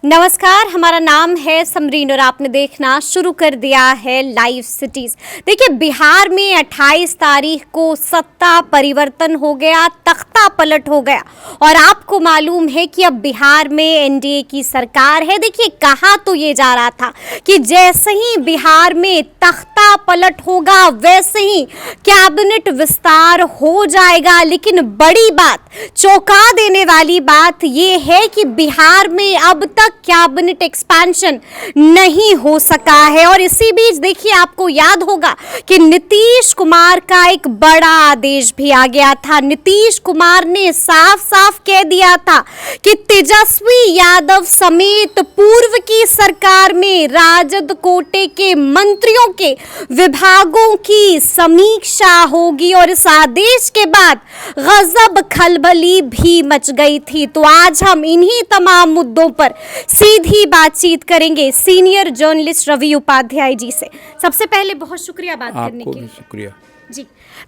नमस्कार, हमारा नाम है समरीन और आपने देखना शुरू कर दिया है लाइव सिटीज। देखिए, बिहार में 28 तारीख को सत्ता परिवर्तन हो गया, तख्ता पलट हो गया और आपको मालूम है कि अब बिहार में एनडीए की सरकार है। देखिए, कहा तो ये जा रहा था कि जैसे ही बिहार में तख्ता पलट होगा वैसे ही कैबिनेट विस्तार हो जाएगा, लेकिन बड़ी बात, चौंका देने वाली बात ये है कि बिहार में अब तक कैबिनेट एक्सपेंशन नहीं हो सका है। और इसी बीच देखिए, आपको याद होगा कि नीतीश कुमार का एक बड़ा आदेश भी आ गया था। नीतीश कुमार ने साफ साफ कह दिया था कि तेजस्वी यादव समेत पूर्व की सरकार में राजद कोटे के मंत्रियों के विभागों की समीक्षा होगी और इस आदेश के बाद गजब खलबली भी मच गई थी। तो आज हम इन्हीं तमाम मुद्दों पर सीधी बातचीत करेंगे सीनियर जर्नलिस्ट रवि उपाध्याय जी से। सबसे पहले बहुत शुक्रिया बात करने के लिए। शुक्रिया जी।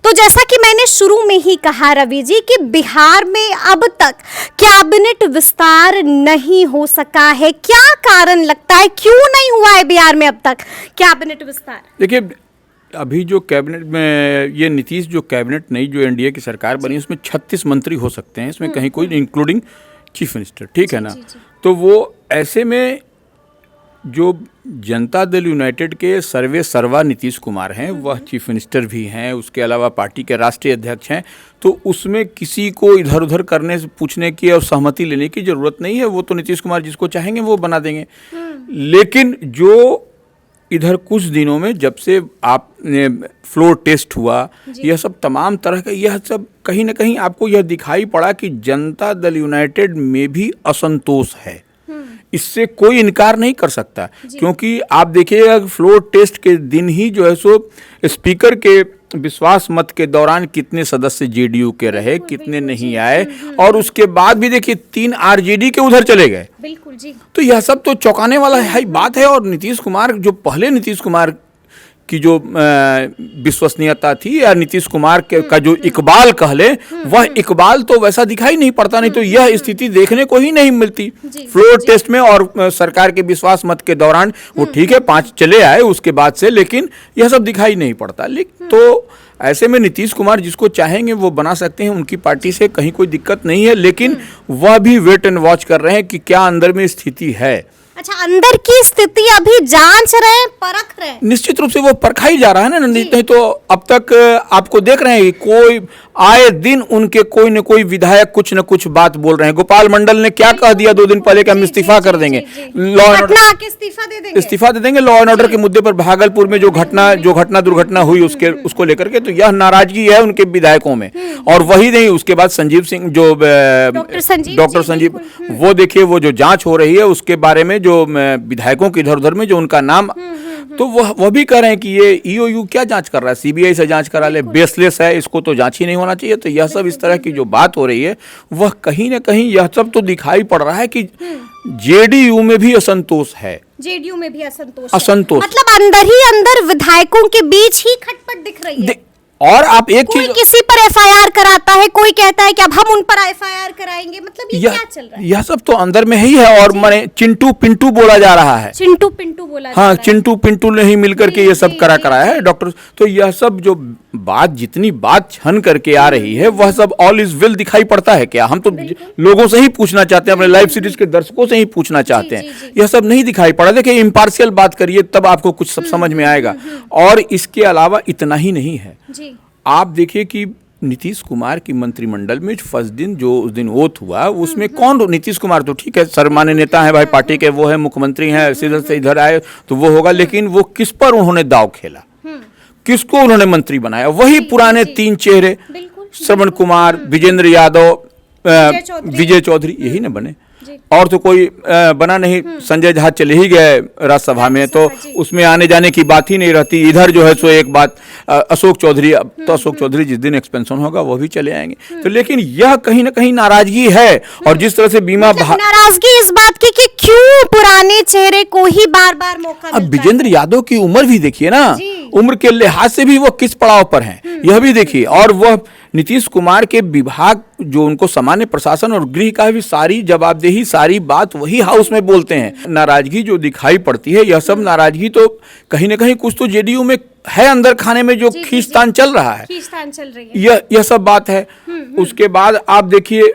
तो जैसा कि मैंने शुरू में ही कहा रवि जी कि बिहार में अब तक कैबिनेट विस्तार नहीं हो सका है, क्या कारण लगता है, क्यों नहीं हुआ है बिहार में अब तक कैबिनेट विस्तार? देखिए, अभी जो कैबिनेट में ये नीतीश जो कैबिनेट नई जो एनडीए की सरकार बनी उसमें 36 मंत्री हो सकते हैं, इसमें कहीं कोई इंक्लूडिंग चीफ मिनिस्टर, ठीक है ना। तो वो ऐसे में जो जनता दल यूनाइटेड के सर्वा नीतीश कुमार हैं, वह चीफ मिनिस्टर भी हैं, उसके अलावा पार्टी के राष्ट्रीय अध्यक्ष हैं। तो उसमें किसी को इधर उधर करने से पूछने की और सहमति लेने की जरूरत नहीं है। वो तो नीतीश कुमार जिसको चाहेंगे वो बना देंगे। लेकिन जो इधर कुछ दिनों में जब से आपने फ्लोर टेस्ट हुआ, यह सब तमाम तरह का, यह सब कहीं ना कहीं आपको यह दिखाई पड़ा कि जनता दल यूनाइटेड में भी असंतोष है। इससे कोई इनकार नहीं कर सकता, क्योंकि आप देखिएगा फ्लोर टेस्ट के दिन ही जो है सो स्पीकर के विश्वास मत के दौरान कितने सदस्य जेडीयू के रहे, कितने नहीं आए, और उसके बाद भी देखिए 3 आरजेडी के उधर चले गए। बिल्कुल जी। तो यह सब तो चौंकाने वाला है बात है। और नीतीश कुमार जो पहले नीतीश कुमार की जो विश्वसनीयता थी या नीतीश कुमार का जो इकबाल कह ले, वह इकबाल तो वैसा दिखाई नहीं पड़ता। नहीं तो यह स्थिति देखने को ही नहीं मिलती। फ्लोर टेस्ट में और सरकार के विश्वास मत के दौरान वो ठीक है 5 चले आए उसके बाद से, लेकिन यह सब दिखाई नहीं पड़ता। लेकिन तो ऐसे में नीतीश कुमार जिसको चाहेंगे वो बना सकते हैं, उनकी पार्टी से कहीं कोई दिक्कत नहीं है। लेकिन वह भी वेट एंड वॉच कर रहे हैं कि क्या अंदर में स्थिति है। अच्छा, अंदर की स्थिति अभी जांच रहे हैं, परख रहे हैं। निश्चित रूप से वो परखा ही जा रहा है ना। नहीं तो अब तक आपको देख रहे हैं कोई आए दिन उनके कोई न कोई विधायक कुछ न कुछ बात बोल रहे हैं। गोपाल मंडल ने क्या कह दिया 2 दिन पहले कि हम इस्तीफा कर देंगे, लॉ एंड ऑर्डर इस्तीफा दे देंगे लॉ एंड ऑर्डर के मुद्दे पर। भागलपुर में जो घटना दुर्घटना हुई उसको लेकर के, तो यह नाराजगी है उनके विधायकों में। और वही नहीं, उसके बाद संजीव सिंह जो डॉक्टर संजीव, वो देखिए वो जो जांच हो रही है उसके बारे में, जो विधायकों के इधर उधर में जो उनका नाम, तो वह भी कह रहे हैं कि ये ईओयू क्या जांच कर रहा है, सीबीआई से जांच करा ले, बेसलेस है, इसको तो जांच ही नहीं होना चाहिए। तो यह सब इस तरह की जो बात हो रही है, वह कहीं ना कहीं यह सब तो दिखाई पड़ रहा है कि जेडीयू में भी असंतोष है। जेडीयू में भी असंतोष मतलब अंदर ही अंदर विधायकों के बीच ही खटपट दिख रही है। और आप एक कोई किसी पर एफआईआर कराता है, कोई कहता है कि अब हम उन पर एफआईआर कराएंगे। मतलब ये क्या चल रहा है? यह सब तो अंदर में ही है। और माने चिंटू पिंटू बोला जा रहा है, चिंटू पिंटू बोला हाँ, चिंटू पिंटू ने ही मिलकर के ये सब कराया है डॉक्टर। तो यह सब जो बात, जितनी बात छन करके आ रही है, वह सब ऑल इज वेल दिखाई पड़ता है क्या? हम तो लोगों से ही पूछना चाहते हैं, अपने लाइव सीरीज के दर्शकों से ही पूछना चाहते हैं। यह सब नहीं दिखाई पड़ा। देखिए, इम्पार्शियल बात करिए तब आपको कुछ सब समझ में आएगा। और इसके अलावा इतना ही नहीं है। आप देखिए कि नीतीश कुमार की मंत्रिमंडल में फर्स्ट दिन जो उस दिन ओथ हुआ, उसमें कौन, नीतीश कुमार तो ठीक है सर्वमान्य नेता है भाई पार्टी के, वो है मुख्यमंत्री हैं, सीधे से इधर आए तो वो होगा। लेकिन वो किस पर उन्होंने दाव खेला, किसको उन्होंने मंत्री बनाया? वही पुराने 3 चेहरे, श्रवण कुमार, विजेंद्र यादव, विजय चौधरी, यही ना बने। और तो कोई बना नहीं। संजय झा चले ही गए राज्यसभा में, तो उसमें आने जाने की बात ही नहीं रहती। इधर जो है सो एक बात, अशोक चौधरी, अब तो अशोक चौधरी जिस दिन एक्सपेंशन होगा वो भी चले आएंगे। तो लेकिन यह कहीं ना कहीं नाराजगी है। और जिस तरह से बीमा नाराजगी इस बात की कि क्यों पुराने चेहरे को ही बार बार मौका मिलता है। अब विजेंद्र यादव की उम्र भी देखिए ना, उम्र के लिहाज से भी वो किस पड़ाव पर हैं, यह भी देखिए। और वह नीतीश कुमार के विभाग जो उनको सामान्य प्रशासन और गृह का भी सारी जवाबदेही, सारी बात वही हाउस में बोलते हैं। नाराजगी जो दिखाई पड़ती है, यह सब नाराजगी तो कहीं ना कहीं कुछ तो जेडीयू में है, अंदर खाने में जो खींचतान चल रहा है, खींचतान चल रही है, यह सब बात है। उसके बाद आप देखिए,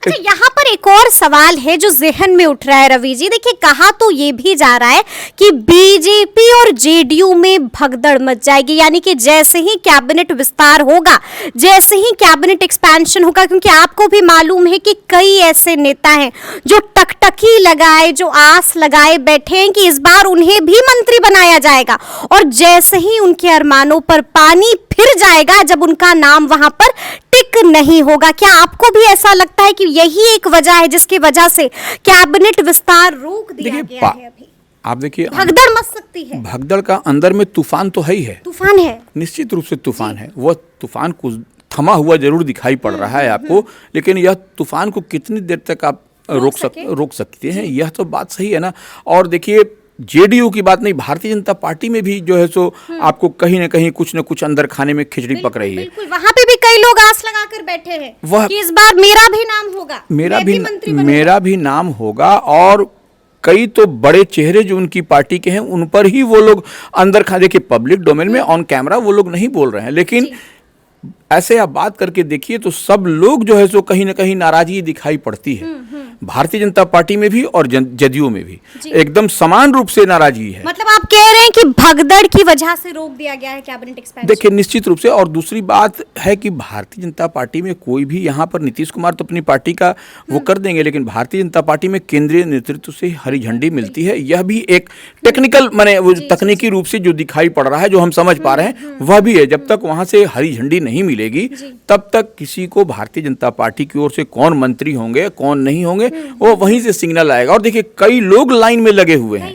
अच्छा यहाँ पर एक और सवाल है जो जहन में उठ रहा है रवि जी। देखिए, कहा तो ये भी जा रहा है कि बीजेपी और जेडीयू में भगदड़ मच जाएगी, यानी कि जैसे ही कैबिनेट विस्तार होगा, जैसे ही कैबिनेट एक्सपेंशन होगा, क्योंकि आपको भी मालूम है कि कई ऐसे नेता हैं जो टकटकी लगाए, जो आस लगाए बैठे हैं कि इस बार उन्हें भी मंत्री बनाया जाएगा, और जैसे ही उनके अरमानों पर पानी फिर जाएगा जब उनका नाम वहां पर टिक नहीं होगा। क्या आपको भी ऐसा लगता है कि यही एक वजह है जिसकी वजह से कैबिनेट विस्तार रोक दिया गया है? अभी आप देखिए, भगदड़ मच सकती है। भगदड़ का अंदर में तूफान तो है ही है, तूफान है, निश्चित रूप से तूफान है। वह तूफान कुछ थमा हुआ जरूर दिखाई पड़ रहा है आपको, लेकिन यह तूफान को कितनी देर तक आप रोक सकते हैं, यह तो बात सही है ना। और देखिए, जेडीयू की बात नहीं, भारतीय जनता पार्टी में भी जो है सो आपको कहीं ना कहीं कुछ न कुछ अंदर खाने में खिचड़ी पक रही है। बिल्कुल, वहां पे भी कई लोग आस लगाकर बैठे हैं कि इस बार मेरा भी नाम होगा, मेरा भी नाम होगा। और कई तो बड़े चेहरे जो उनकी पार्टी के हैं, उन पर ही वो लोग अंदर खा, देखिए पब्लिक डोमेन में ऑन कैमरा वो लोग नहीं बोल रहे हैं, लेकिन ऐसे आप बात करके देखिए तो सब लोग जो है सो कहीं ना कहीं नाराजगी दिखाई पड़ती है। भारतीय जनता पार्टी में भी और जदयू में भी एकदम समान रूप से नाराजगी है। मतलब आप कह रहे हैं कि भगदड़ की वजह से रोक दिया गया है कैबिनेट एक्सपेंशन? देखिए, निश्चित रूप से। और दूसरी बात है कि भारतीय जनता पार्टी में कोई भी, यहाँ पर नीतीश कुमार तो अपनी पार्टी का वो कर देंगे, लेकिन भारतीय जनता पार्टी में केंद्रीय नेतृत्व से हरी झंडी मिलती है। यह भी एक टेक्निकल माने तकनीकी रूप से जो दिखाई पड़ रहा है, जो हम समझ पा रहे हैं वह भी है। जब तक वहां से हरी झंडी नहीं मिलेगी, तब तक किसी को भारतीय जनता पार्टी की ओर से कौन मंत्री होंगे, कौन नहीं होंगे, वो वहीं से सिग्नल आएगा। और देखिए, कई लोग लाइन में लगे हुए हैं,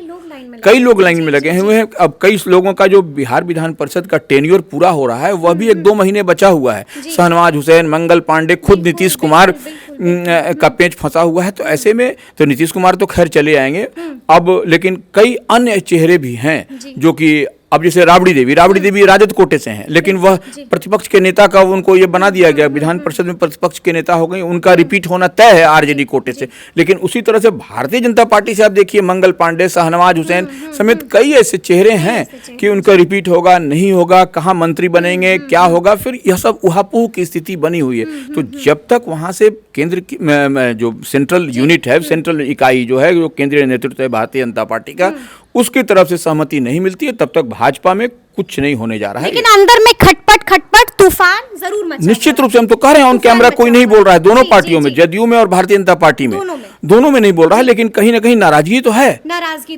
कई लोग लाइन में लगे हुए हैं। अब कई लोगों का जो बिहार विधान परिषद का टेन्योर पूरा हो रहा है, वह भी 1-2 महीने बचा हुआ है। शहनवाज हुसैन, मंगल पांडे, खुद नीतीश कुमार का पेंच फंसा हुआ है। तो ऐसे में तो नीतीश कुमार तो खैर चले आएंगे अब, लेकिन कई अन्य चेहरे भी हैं जो कि अब जैसे राबड़ी देवी राजद कोटे से हैं, लेकिन वह प्रतिपक्ष के नेता का उनको ये बना दिया गया, विधान परिषद में प्रतिपक्ष के नेता हो गए, उनका रिपीट होना तय है आरजेडी कोटे से। लेकिन उसी तरह से भारतीय जनता पार्टी से आप देखिए, मंगल पांडे, शहनवाज हुसैन समेत कई ऐसे चेहरे हैं कि उनका रिपीट होगा, नहीं होगा, कहाँ मंत्री बनेंगे, क्या होगा, फिर यह सब उहापोह की स्थिति बनी हुई है। तो जब तक वहां से केंद्र की जो सेंट्रल यूनिट है, सेंट्रल इकाई जो है, जो केंद्रीय नेतृत्व है भारतीय जनता पार्टी का, उसकी तरफ से सहमति नहीं मिलती है, तब तक भाजपा में कुछ नहीं होने जा रहा है। लेकिन अंदर में खटपट तूफान जरूर मचा। निश्चित रूप से, हम तो कह रहे हैं ऑन कैमरा कोई नहीं बोल रहा है, दोनों पार्टियों में, जदयू में और भारतीय जनता पार्टी में, दोनों में नहीं बोल रहा है, लेकिन कहीं ना कहीं नाराजगी तो है।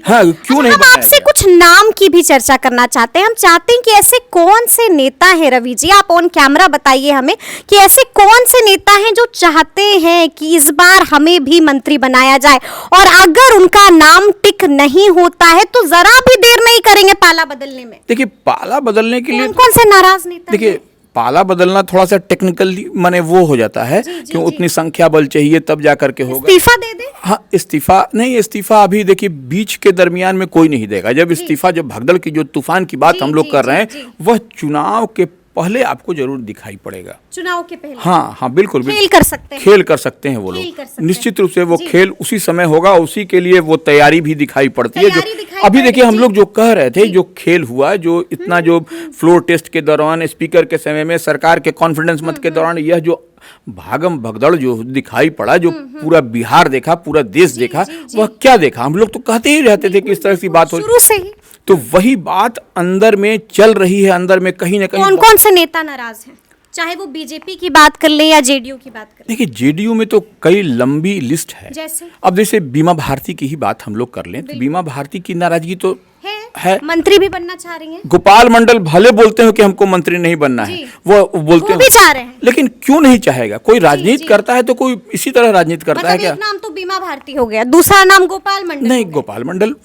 हाँ, क्यों नहीं? हम आपसे कुछ नाम की भी चर्चा करना चाहते हैं। हम चाहते हैं कि ऐसे कौन से नेता हैं रवि जी, आप ऑन कैमरा बताइए हमें कि ऐसे कौन से नेता हैं जो चाहते हैं कि इस बार हमें भी मंत्री बनाया जाए, और अगर उनका नाम टिक नहीं होता है तो जरा भी देर नहीं करेंगे पाला बदलने में। देखिए, पाला बदलने के लिए कौन से नाराज नेता? देखिए, पाला बदलना थोड़ा सा टेक्निकली माने वो हो जाता है, क्यों उतनी संख्या बल चाहिए तब जा करके होगा। इस्तीफा दे दे? हाँ, इस्तीफा अभी देखिए बीच के दरमियान में कोई नहीं देगा। जब इस्तीफा, जब भगदड़ की जो तूफान की बात हम लोग कर रहे हैं, वह चुनाव के पहले आपको जरूर दिखाई पड़ेगा। चुनाव के पहले? हाँ, बिल्कुल खेल कर सकते हैं, खेल कर सकते हैं वो लोग, निश्चित रूप से वो खेल उसी समय होगा, उसी के लिए वो तैयारी भी दिखाई पड़ती है। जो अभी देखिए, हम लोग जो कह रहे थे, जो खेल हुआ, जो इतना जो फ्लोर टेस्ट के दौरान, स्पीकर के समय में, सरकार के कॉन्फिडेंस मत के दौरान, यह जो भागम भगदड़ जो दिखाई पड़ा, जो पूरा बिहार देखा, पूरा देश देखा, वह क्या देखा? हम लोग तो कहते ही रहते थे कि इस तरह की बात हो, शुरू से ही तो वही बात अंदर में चल रही है। अंदर में कहीं ना कहीं कौन से नेता नाराज हैं, चाहे वो बीजेपी की बात कर ले या जेडीयू की बात कर ले? देखिए, जेडीयू में तो कई लंबी लिस्ट है। जैसे अब जैसे बीमा भारती की ही बात हम लोग कर लें, तो बीमा भारती की नाराजगी तो है। मंत्री भी बनना चाह रही हैं। गोपाल मंडल भले बोलते हो कि हमको मंत्री नहीं बनना है, वो बोलते भी चाह रहे हैं, लेकिन क्यों नहीं चाहेगा? कोई राजनीति करता है तो कोई इसी तरह राजनीति करता है क्या? एक नाम तो बीमा भारती हो गया, दूसरा नाम गोपाल मंडल नहीं, गोपाल मंडल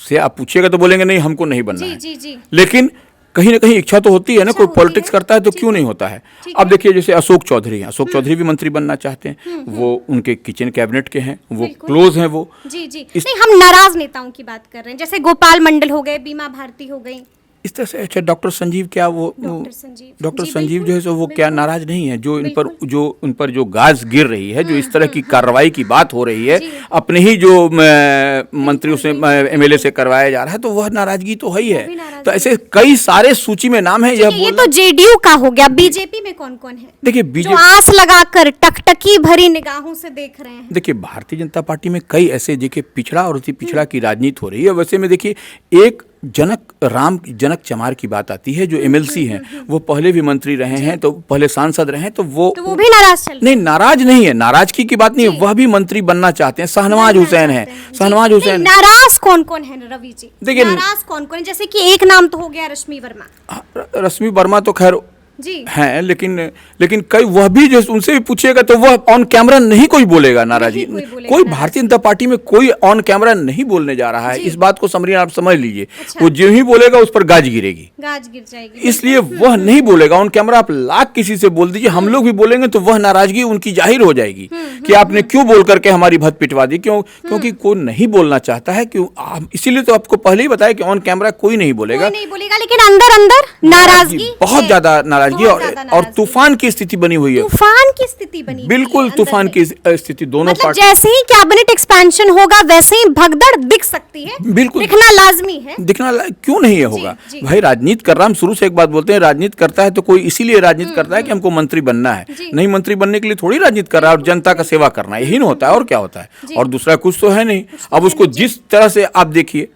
से आप पूछिएगा तो बोलेंगे नहीं, हमको नहीं बनना है। जी। लेकिन कहीं ना कहीं इच्छा तो होती है ना, कोई पॉलिटिक्स करता है तो क्यों नहीं होता है? अब देखिए, जैसे अशोक चौधरी भी मंत्री बनना चाहते हैं, वो उनके किचन कैबिनेट के हैं, वो क्लोज हैं वो। जी। नहीं, हम नाराज नेताओं की बात कर रहे हैं, जैसे गोपाल मंडल हो गए, बीमा भारती हो गई। इस तरह से अच्छा डॉक्टर संजीव क्या वो डॉक्टर संजीव जो है सो वो क्या नाराज नहीं है जो इन पर जो गाज गिर रही है, जो इस तरह की कार्रवाई की बात हो रही है अपने ही जो मंत्रियों से एमएलए से करवाया जा रहा है, तो वह नाराजगी तो है ही है। तो ऐसे कई सारे सूची में नाम है। ये तो जेडीयू का हो गया, बीजेपी में कौन कौन है? देखिए बीजेपी आस लगाकर टकटकी भरी निगाहों से देख रहे हैं। देखिए भारतीय जनता पार्टी में कई ऐसे देखिए पिछड़ा और अति पिछड़ा की राजनीति हो रही है। वैसे में देखिए एक जनक चमार की बात आती है जो एमएलसी हैं, वो पहले भी मंत्री रहे हैं, तो पहले सांसद रहे हैं, तो वो भी नाराज चल नहीं, नाराज नहीं है, नाराजगी की बात नहीं है, वह भी मंत्री बनना चाहते हैं। शहनवाज हुसैन है, शहनवाज हुसैन। नाराज कौन कौन है रवि जी? देखिए नाराज कौन कौन है? जैसे कि एक नाम तो हो गया रश्मि वर्मा। रश्मि वर्मा तो खैर जी हैं, लेकिन कई वह भी जो उनसे भी पूछिएगा तो वह ऑन कैमरा नहीं कोई बोलेगा नाराजी। कोई भारतीय जनता पार्टी में कोई ऑन कैमरा नहीं बोलने जा रहा है। इस बात को समरीन आप समझ लीजिए। अच्छा। वो जो ही बोलेगा उस पर गाज गिरेगी, गाज गिर जाएगी, इसलिए वह नहीं बोलेगा ऑन कैमरा। आप लाख किसी से बोल दीजिए, हम लोग भी बोलेंगे तो वह नाराजगी उनकी जाहिर हो जाएगी कि आपने क्यों बोल करके हमारी भत पिटवा दी। क्योंकि कोई नहीं बोलना चाहता है, क्यों इसीलिए तो आपको पहले ही बताया कि ऑन कैमरा कोई नहीं बोलेगा, लेकिन अंदर अंदर नाराजगी, बहुत ज्यादा नाराजगी और तूफान की स्थिति बनी हुई है। तूफान की स्थिति बनी, बिल्कुल तूफान की स्थिति दोनों पार्टी। जैसे ही कैबिनेट एक्सपेंशन होगा वैसे ही भगदड़ दिख सकती है, बिल्कुल दिखना लाजमी है। क्यों नहीं है होगा भाई, राजनीति कर रहा। हम शुरू से एक बात बोलते हैं, राजनीति करता है तो कोई इसीलिए राजनीति करता है कि हमको मंत्री बनना है, नहीं मंत्री बनने के लिए थोड़ी राजनीति कर रहा है। और जनता का सेवा करना यही नहीं होता है, और क्या होता है, और दूसरा कुछ तो है नहीं। अब उसको जिस तरह से आप देखिए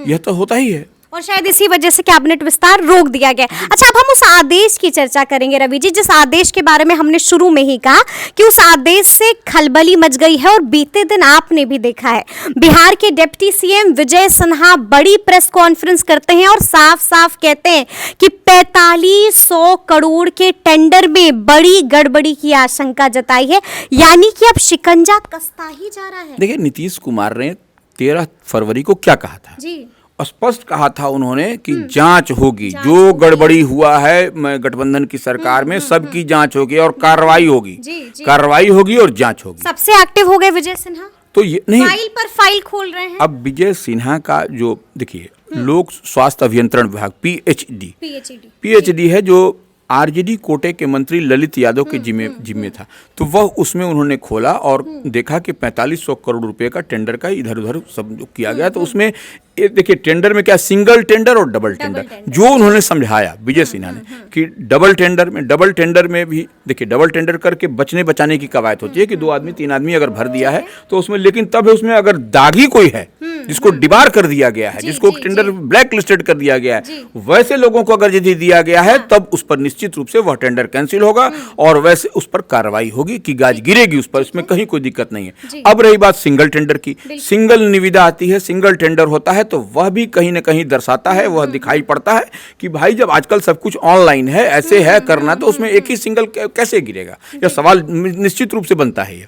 यह तो होता ही है, और शायद इसी वजह से कैबिनेट विस्तार रोक दिया गया। अच्छा, अब हम उस आदेश की चर्चा करेंगे रवि जी, जिस आदेश के बारे में हमने शुरू में ही कहा कि उस आदेश से खलबली मच गई है। और बीते दिन आपने भी देखा है, बिहार के डिप्टी सीएम विजय सिन्हा बड़ी प्रेस कॉन्फ्रेंस करते हैं और साफ साफ कहते हैं कि 4500 करोड़ के टेंडर में बड़ी गड़बड़ी की आशंका जताई है, यानी कि अब शिकंजा कसता ही जा रहा है। देखिए नीतीश कुमार ने 13 फरवरी को क्या कहा था जी, स्पष्ट कहा था उन्होंने कि जांच होगी, जो गड़बड़ी हुआ है गठबंधन की सरकार में सबकी जांच होगी और कार्रवाई होगी, कार्रवाई होगी और जांच होगी। सबसे एक्टिव हो गए विजय सिन्हा, तो ये नहीं फाइल पर फाइल खोल रहे हैं। अब विजय सिन्हा का जो देखिए लोक स्वास्थ्य अभियंत्रण विभाग पीएचडी है, जो आरजेडी कोटे के मंत्री ललित यादव के जिम्मे था, तो वह उसमें उन्होंने खोला और देखा कि 4500 करोड़ रुपए का टेंडर का इधर उधर सब किया गया। तो उसमें देखिए टेंडर में क्या सिंगल टेंडर और डबल टेंडर, जो उन्होंने समझाया विजय सिन्हा ने कि डबल टेंडर में भी देखिए डबल टेंडर करके बचाने की कवायद होती है कि 2 आदमी 3 आदमी अगर भर दिया है तो उसमें, लेकिन तब उसमें अगर दागी कोई है जिसको डिबार कर दिया गया है, जिसको टेंडर ब्लैक लिस्टेड कर दिया गया है, वैसे लोगों को अगर यदि दिया गया है तब उस पर निश्चित रूप से वह टेंडर कैंसिल होगा और वैसे उस पर कार्रवाई होगी कि गाज गिरेगी उस पर, इसमें कहीं कोई दिक्कत नहीं है। अब रही बात सिंगल टेंडर की, सिंगल निविदा आती है, सिंगल टेंडर होता है, तो वह भी कहीं ना कहीं दर्शाता है, वह दिखाई पड़ता है कि भाई जब आजकल सब कुछ ऑनलाइन है, ऐसे है करना, तो उसमें एक ही सिंगल कैसे गिरेगा, यह सवाल निश्चित रूप से बनता है।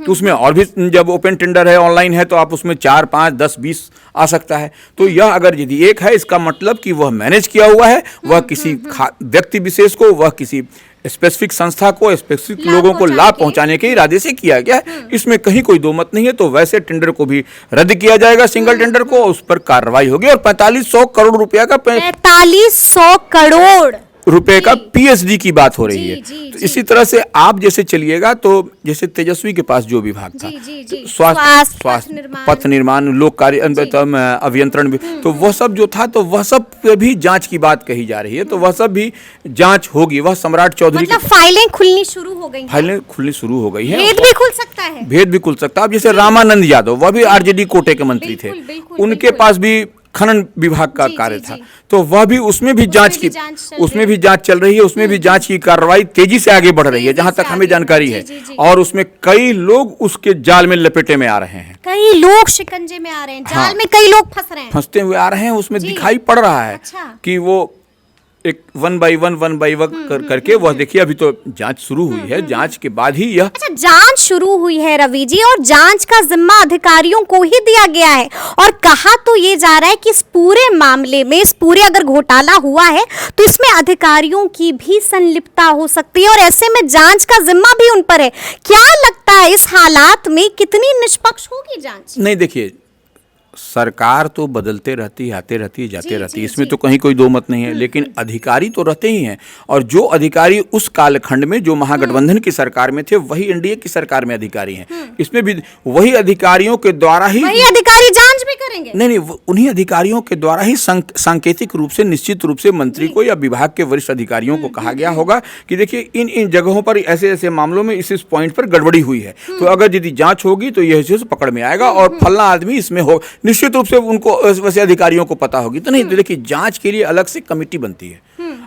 तो उसमें और भी जब ओपन टेंडर है, ऑनलाइन है, तो आप उसमें 4, 5, 10, 20 आ सकता है। तो यह अगर यदि एक है, इसका मतलब कि वह मैनेज किया हुआ है, वह किसी व्यक्ति विशेष को, वह किसी स्पेसिफिक संस्था को, स्पेसिफिक लोगों को लाभ पहुंचाने के इरादे से किया गया है, इसमें कहीं कोई दो मत नहीं है। तो वैसे टेंडर को भी रद्द किया जाएगा, सिंगल टेंडर को, उस पर कार्रवाई होगी और 4500 करोड़ रुपया का 4500 करोड़ रुपए का पीएचडी की बात हो रही है। तो इसी तरह से आप जैसे चलिएगा, तो जैसे तेजस्वी के पास जो विभाग था, स्वास्थ्य, पथ निर्माण, लोक कार्य अभियंत्रण, तो वह सब जो था, तो वह सब पे भी जांच की बात कही जा रही है, तो वह सब भी जांच होगी। वह सम्राट चौधरी, मतलब फाइलें खुलनी शुरू हो गई, फाइलें खुलनी शुरू हो गई है, भेद भी खुल सकता है, भेद भी खुल सकता है। अब जैसे रामानंद यादव, वह भी आरजेडी कोटे के मंत्री थे, उनके पास भी खनन विभाग का कार्य था, तो वह भी उसमें भी जांच चल रही है, उसमें भी जांच की कार्रवाई तेजी से आगे बढ़ रही है, जहां तक हमें जानकारी है। और उसमें कई लोग उसके जाल में लपेटे में आ रहे हैं, कई लोग शिकंजे में आ रहे हैं, जाल में कई लोग फंसते हुए आ रहे हैं। उसमें दिखाई पड़ रहा है कि वो एक 1 बाई 1 करके वह देखिए, अभी तो जांच शुरू हुई है, जांच के बाद ही यह जांच शुरू हुई है रवि जी, और जांच का जिम्मा अधिकारियों को ही दिया गया है। और कहा तो ये जा रहा है कि इस पूरे मामले में, इस पूरे अगर घोटाला हुआ है तो इसमें अधिकारियों की भी संलिप्तता हो सकती है, और ऐसे में जांच का जिम्मा भी उन पर है। क्या लगता है इस हालात में कितनी निष्पक्ष होगी जांच? नहीं, देखिए सरकार तो बदलते रहती है, आते रहती है, जाते रहती है, इसमें जी। तो कहीं कोई दो मत नहीं है, लेकिन अधिकारी तो रहते ही हैं। और जो अधिकारी उस कालखंड में जो महागठबंधन की सरकार में थे वही एनडीए की सरकार में अधिकारी हैं। इसमें भी वही अधिकारियों के द्वारा ही, वही अधिकारी जांच भी करेंगे। नहीं, उन्हीं अधिकारियों के द्वारा ही सांकेतिक रूप से, निश्चित रूप से मंत्री को या विभाग के वरिष्ठ अधिकारियों को कहा गया होगा कि देखिए इन जगहों पर ऐसे ऐसे मामलों में इस पॉइंट पर गड़बड़ी हुई है, तो अगर यदि जांच होगी तो यह चीज पकड़ में आएगा और फलना आदमी इसमें हो, निश्चित रूप से उनको वैसे अधिकारियों को पता होगी। तो नहीं, तो देखिए जांच के लिए अलग से कमेटी बनती है।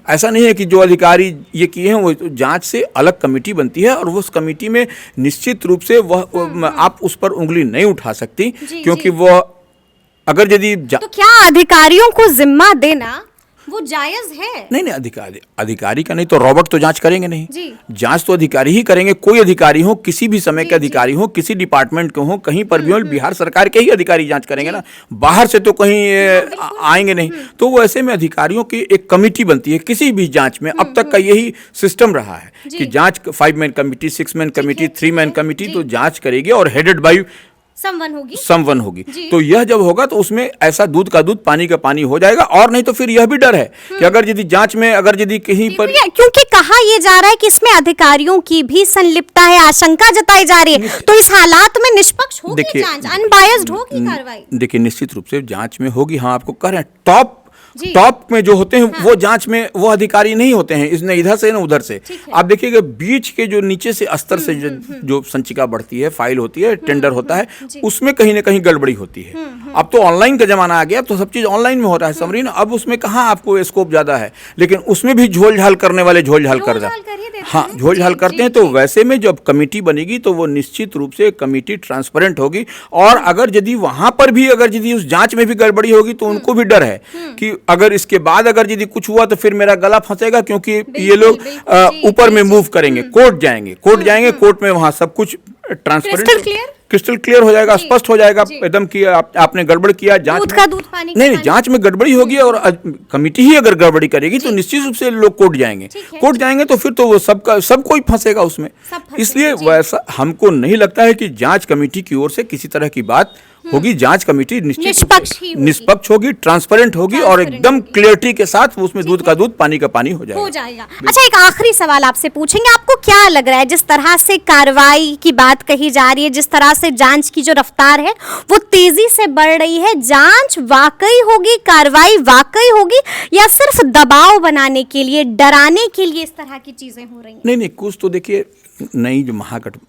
ऐसा नहीं है कि जो अधिकारी ये किए हैं वो जांच से अलग कमेटी बनती है और उस कमेटी में निश्चित रूप से वह आप उस पर उंगली नहीं उठा सकती, क्योंकि वह अगर यदि तो क्या अधिकारियों को जिम्मा देना वो जायज है? नहीं, अधिकारी का नहीं तो रॉबर्ट तो जांच करेंगे नहीं जी। जांच तो अधिकारी ही करेंगे। कोई अधिकारी हो, किसी भी समय के अधिकारी हो, किसी डिपार्टमेंट के हो, कहीं पर भी हो, बिहार सरकार के ही अधिकारी जांच करेंगे ना, बाहर से तो कहीं आएंगे नहीं। तो वो ऐसे में अधिकारियों की एक कमेटी बनती है किसी भी जांच में। अब तक का यही सिस्टम रहा है कि जांच 5 man committee, 6 man committee, 3 man committee तो जांच करेगी और हेडेड बाय समवन होगी। तो यह जब होगा तो उसमें ऐसा दूध का दूध, पानी का पानी हो जाएगा। और नहीं तो फिर यह भी डर है कि अगर यदि जांच में अगर यदि कहीं पर, क्योंकि कहा यह जा रहा है कि इसमें अधिकारियों की भी संलिप्तता है, आशंका जताई जा रही है, तो इस हालात में निष्पक्ष होगी जांच, अनबायस्ड होगी कार्रवाई। देखिए निश्चित रूप से जांच में होगी। हाँ, आपको कह रहे हैं टॉप में जो होते हैं वो जांच में वो अधिकारी नहीं होते हैं, इसने इधर से ना उधर से। आप देखिएगा बीच के जो नीचे से स्तर से जो संचिका बढ़ती है, फाइल होती है, टेंडर होता है, उसमें कहीं ना कहीं गड़बड़ी होती है। अब तो ऑनलाइन का जमाना आ गया, तो सब चीज ऑनलाइन में हो रहा है समरीन। अब उसमें कहाँ आपको स्कोप ज्यादा है, लेकिन उसमें भी झोल झाल करने वाले झोल झाल कर जाते हैं। हाँ, झोल झाल करते हैं। तो वैसे में जब कमेटी बनेगी तो वो निश्चित रूप से कमेटी ट्रांसपेरेंट होगी। और अगर यदि वहां पर भी अगर यदि उस जांच में भी गड़बड़ी होगी तो उनको भी डर है कि अगर इसके बाद अगर यदि कुछ हुआ तो फिर मेरा गला फंसेगा, क्योंकि ये लोग ऊपर में मूव करेंगे, कोर्ट जाएंगे, कोर्ट में वहां सब कुछ ट्रांसपेरेंट, क्रिस्टल क्लियर हो जाएगा, स्पष्ट हो जाएगा एकदम कि आपने गड़बड़ किया। जांच का दूध पानी नहीं, जांच में गड़बड़ी होगी और कमेटी ही अगर गड़बड़ी करेगी तो निश्चित रूप से लोग कोर्ट जाएंगे तो फिर तो वो सब कोई फंसेगा उसमें। इसलिए वैसा हमको नहीं लगता है कि जांच कमेटी की ओर से किसी तरह की बात होगी। जांच कमेटी निष्पक्ष होगी, ट्रांसपेरेंट होगी और एकदम क्लियरिटी के साथ उसमें दूध का दूध, पानी का पानी हो जाएगा। अच्छा, एक आखिरी सवाल आपसे पूछेंगे, आपको क्या लग रहा है जिस तरह से कार्रवाई की बात कही जा रही है, जिस तरह से जांच की जो रफ्तार है वो तेजी से बढ़ रही है, जांच वाकई होगी, कार्रवाई वाकई होगी, या सिर्फ दबाव बनाने के लिए, डराने के लिए इस तरह की चीजें हो रही हैं? नहीं, कुछ तो देखिए नई जो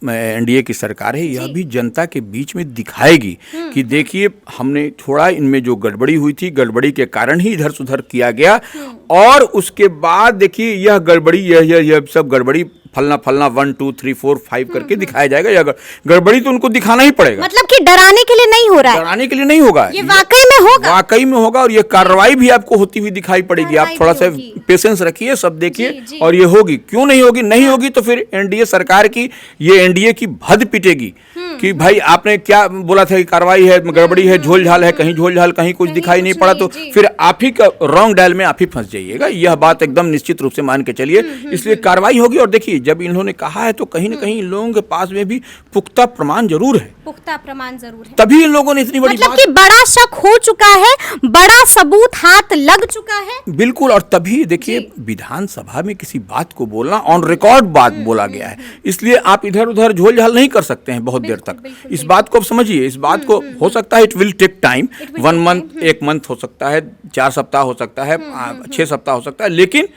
एनडीए की सरकार है यह भी जनता के बीच में दिखाएगी कि देखिए हमने थोड़ा इनमें जो गड़बड़ी हुई थी, गड़बड़ी के कारण ही इधर सुधर किया गया, और उसके बाद देखिए यह गड़बड़ी, यह सब गड़बड़ी फलना 1 2 3 4 5 करके दिखाया जाएगा। या गड़बड़ी तो उनको दिखाना ही पड़ेगा। मतलब कि डराने के लिए नहीं हो रहा है, डराने के लिए नहीं होगा, ये वाकई में होगा और ये कार्रवाई भी आपको होती हुई दिखाई पड़ेगी। आप थोड़ा सा पेशेंस रखिए, सब देखिए, और ये होगी। क्यों नहीं होगी? नहीं होगी तो फिर एनडीए सरकार की, ये एनडीए की भद पिटेगी कि भाई आपने क्या बोला था कि कार्रवाई है, गड़बड़ी है, झोल झाल है, कहीं झोल झाल, कहीं कुछ दिखाई नहीं पड़ा, तो फिर आप ही का रॉन्ग डायल में आप ही फंस जाइएगा। यह बात एकदम निश्चित रूप से मान के चलिए। इसलिए कार्रवाई होगी। और देखिए जब इन्होंने कहा है तो कहीं ना कहीं इन लोगों के पास में भी पुख्ता प्रमाण जरूर है, तभी इन लोगों ने इतनी बड़ी मतलब कि बड़ा शक हो चुका है, बड़ा सबूत हाथ लग चुका है। बिल्कुल। और तभी देखिए विधानसभा में किसी बात को बोलना, ऑन रिकॉर्ड बात बोला गया है, इसलिए आप इधर उधर झोल झाल नहीं कर सकते हैं बहुत देर तक। इस बात को आप समझिए। इस बात को हो सकता है it will take time, 1 month, 1 month हो सकता है, 4 सप्ताह हो सकता है, 6 सप्ताह हो सकता है, लेकिन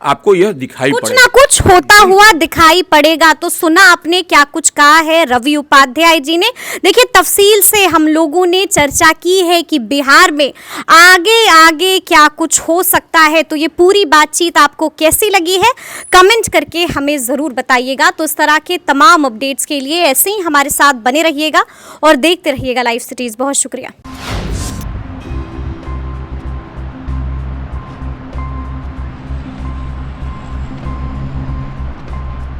आपको यह दिखाई कुछ ना कुछ होता हुआ दिखाई पड़ेगा। तो सुना आपने क्या कुछ कहा है रवि उपाध्याय जी ने। देखिए तफसील से हम लोगों ने चर्चा की है कि बिहार में आगे आगे क्या कुछ हो सकता है। तो ये पूरी बातचीत आपको कैसी लगी है कमेंट करके हमें ज़रूर बताइएगा। तो इस तरह के तमाम अपडेट्स के लिए ऐसे ही हमारे साथ बने रहिएगा और देखते रहिएगा लाइव सिटीज़। बहुत शुक्रिया।